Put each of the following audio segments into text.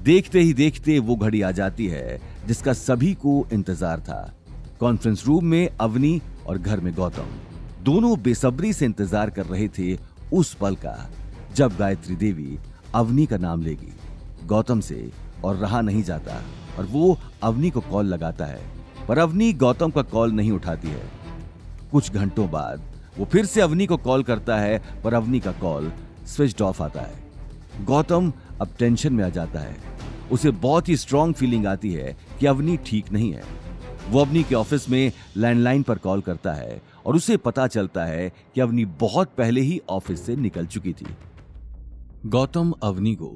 देखते ही देखते वो घड़ी आ जाती है जिसका सभी को इंतजार था। कॉन्फ्रेंस रूम में अवनी और घर में गौतम दोनों बेसब्री से इंतजार कर रहे थे उस पल का जब गायत्री देवी अवनी का नाम लेगी गौतम से, और रहा नहीं जाता और वो अवनी को कॉल लगाता है, पर अवनी गौतम का कॉल नहीं उठाती है। कुछ घंटों बाद वो फिर से अवनी को कॉल करता है, पर अवनी का कॉल स्विच्ड ऑफ आता है। गौतम अब टेंशन में आ जाता है। उसे बहुत ही स्ट्रांग फीलिंग आती है कि अवनी ठीक नहीं है। वो अवनी के ऑफिस में लैंडलाइन पर कॉल करता है और उसे पता चलता है कि अवनी बहुत पहले ही ऑफिस से निकल चुकी थी। गौतम अवनी को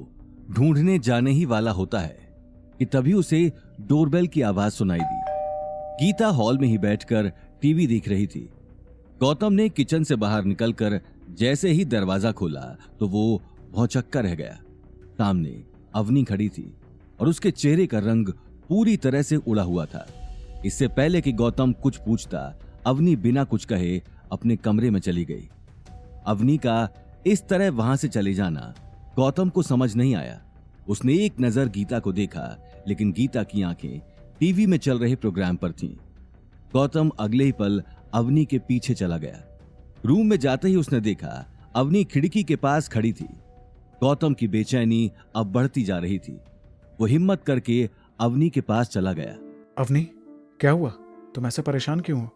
ढूंढने जाने ही वाला होता है कि तभी उसे डोरबेल की आवाज सुनाई दी। गीता हॉल में ही बैठकर टीवी देख रही थी। गौतम ने किचन से बाहर निकलकर जैसे ही दरवाजा खोला तो वो भौंचक्का रह गया। सामने अवनी खड़ी थी और उसके चेहरे का रंग पूरी तरह से उड़ा हुआ था। इससे पहले कि गौतम कुछ पूछता, अवनी बिना कुछ कहे अपने कमरे में चली गई। अवनी का इस तरह वहां से चले जाना गौतम को समझ नहीं आया। उसने एक नजर गीता को देखा, लेकिन गीता की आंखें टीवी में चल रहे प्रोग्राम पर थीं। गौतम अगले ही पल अवनी के पीछे चला गया। रूम में जाते ही उसने देखा अवनी खिड़की के पास खड़ी थी। गौतम की बेचैनी अब बढ़ती जा रही थी। वो हिम्मत करके अवनी के पास चला गया। अवनी, क्या हुआ? तुम ऐसे परेशान क्यों हो?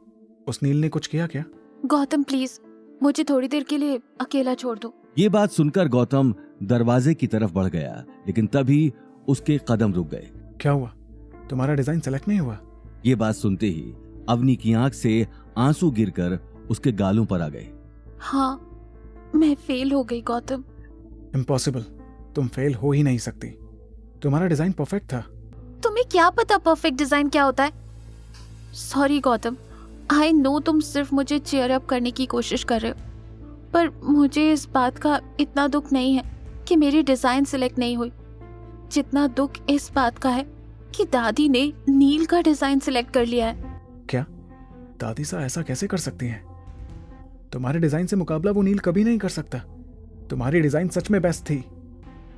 उस नील ने कुछ किया क्या? गौतम प्लीज मुझे थोड़ी देर के लिए अकेला छोड़ दो। ये बात सुनकर गौतम दरवाजे की तरफ बढ़ गया, लेकिन तभी उसके कदम रुक गए। क्या हुआ? तुम्हारा डिजाइन सेलेक्ट नहीं हुआ? ये बात सुनते ही अवनी की आंख से आंसू गिरकर उसके गालों पर आ गए। हाँ, मैं फेल हो गई गौतम। इम्पॉसिबल, तुम फेल हो ही नहीं सकती। तुम्हारा डिजाइन परफेक्ट था। तुम्हें क्या पता परफेक्ट डिजाइन क्या होता है? सॉरी गौतम, आई नो तुम सिर्फ मुझे चीयर अप करने की कोशिश कर रहे हो, पर मुझे इस बात का इतना दुख नहीं है कि मेरी डिजाइन सिलेक्ट नहीं हुई, जितना दुख इस बात का है कि दादी ने नील का डिजाइन सिलेक्ट कर लिया है। क्या दादी सा ऐसा कैसे कर सकती हैं? तुम्हारे डिजाइन से मुकाबला वो नील कभी नहीं कर सकता। तुम्हारी डिजाइन सच में बेस्ट थी।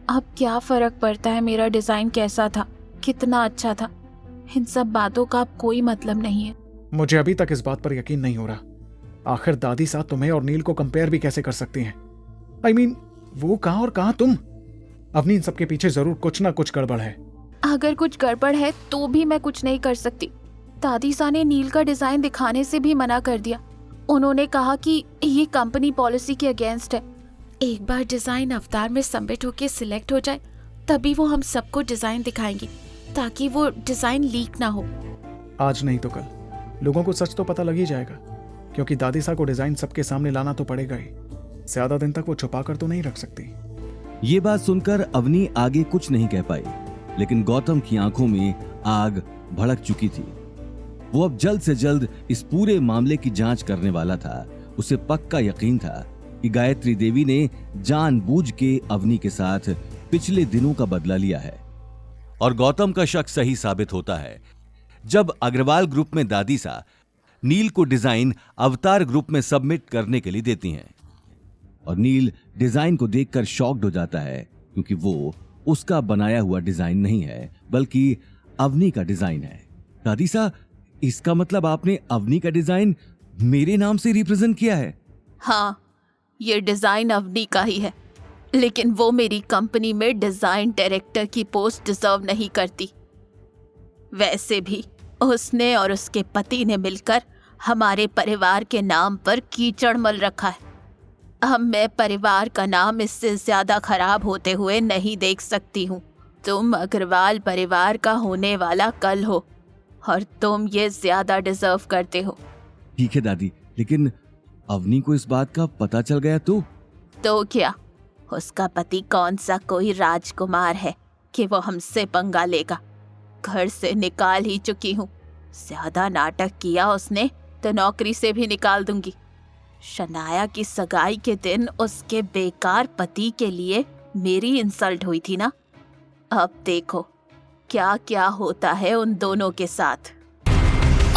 अब क्या फर्क पड़ता है मेरा डिजाइन कैसा था, कितना अच्छा था? इन सब बातों का अब कोई मतलब नहीं है। मुझे अभी तक इस बात पर यकीन नहीं हो रहा। आखिर दादी साथ तुम्हें और नील को कंपेयर भी कैसे कर सकती हैं? I mean, वो कहां और कहां तुम? अवनी, इन सबके पीछे जरूर कुछ ना कुछ गड़बड़ है। अगर कुछ गड़बड़ है तो भी मैं कुछ नहीं कर सकती। दादी सा ने नील का डिजाइन दिखाने से भी मना कर दिया। उन्होंने कहा कि ये कंपनी पॉलिसी के अगेंस्ट है। एक बार डिजाइन अवतार में सबमिट होके सिलेक्ट हो जाए तभी वो हम सबको डिजाइन दिखाएंगी, ताकि वो डिजाइन लीक ना हो। आज नहीं तो कल लोगों को सच तो पता लग ही जाएगा, क्योंकि दादी सा को डिजाइन सबके सामने लाना तो पड़ेगा ही। ज्यादा दिन तक वो छुपा कर तो नहीं रख सकती। ये बात सुनकर अवनी आगे कुछ नहीं कह पाई, लेकिन गौतम की आंखों में आग भड़क चुकी थी। वो अब जल्द से जल्द इस पूरे मामले की जांच करने वाला था। उसे पक्का यकीन था कि गायत्री देवी ने जानबूझ के अवनी के साथ पिछले दिनों का बदला लिया है। और गौतम का शक सही साबित होता है जब अग्रवाल ग्रुप में दादी सा नील को डिजाइन अवतार ग्रुप में सबमिट करने के लिए देती हैं। और नील डिजाइन को देखकर शॉक्ड हो जाता है, क्योंकि वो उसका बनाया हुआ डिजाइन नहीं है बल्कि अवनी का डिजाइन है। दादी सा, इसका मतलब आपने अवनी का डिजाइन मेरे नाम से रिप्रेजेंट किया है? हाँ, ये डिजाइन अवनी का ही है, लेकिन वो मेरी कंपनी में डिजाइन डायरेक्टर की पोस्ट डिजर्व नहीं करती। वैसे भी उसने और उसके पति ने मिलकर हमारे परिवार के नाम पर कीचड़ मल रखा है। अब मैं परिवार का नाम इससे ज्यादा खराब होते हुए नहीं देख सकती हूँ। तुम अग्रवाल परिवार का होने वाला कल हो और तुम ये ज्यादा डिजर्व करते हो। ठीक है दादी, लेकिन अवनी को इस बात का पता चल गया तो क्या? उसका पति कौन सा कोई राजकुमार है कि वो हमसे पंगा लेगा? घर से निकाल ही चुकी हूँ। ज्यादा नाटक किया उसने तो नौकरी से भी निकाल दूंगी। शनाया की सगाई के दिन उसके बेकार पति के लिए मेरी इंसल्ट हुई थी ना। अब देखो क्या क्या होता है उन दोनों के साथ।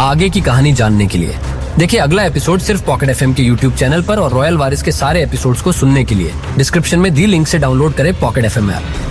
आगे की कहानी जानने के लिए देखिए अगला एपिसोड सिर्फ पॉकेट एफएम के यूट्यूब चैनल पर, और रॉयल वारिस के सारे एपिसोड्स को सुनने के लिए डिस्क्रिप्शन में दी लिंक से डाउनलोड करें पॉकेट एफएम ऐप।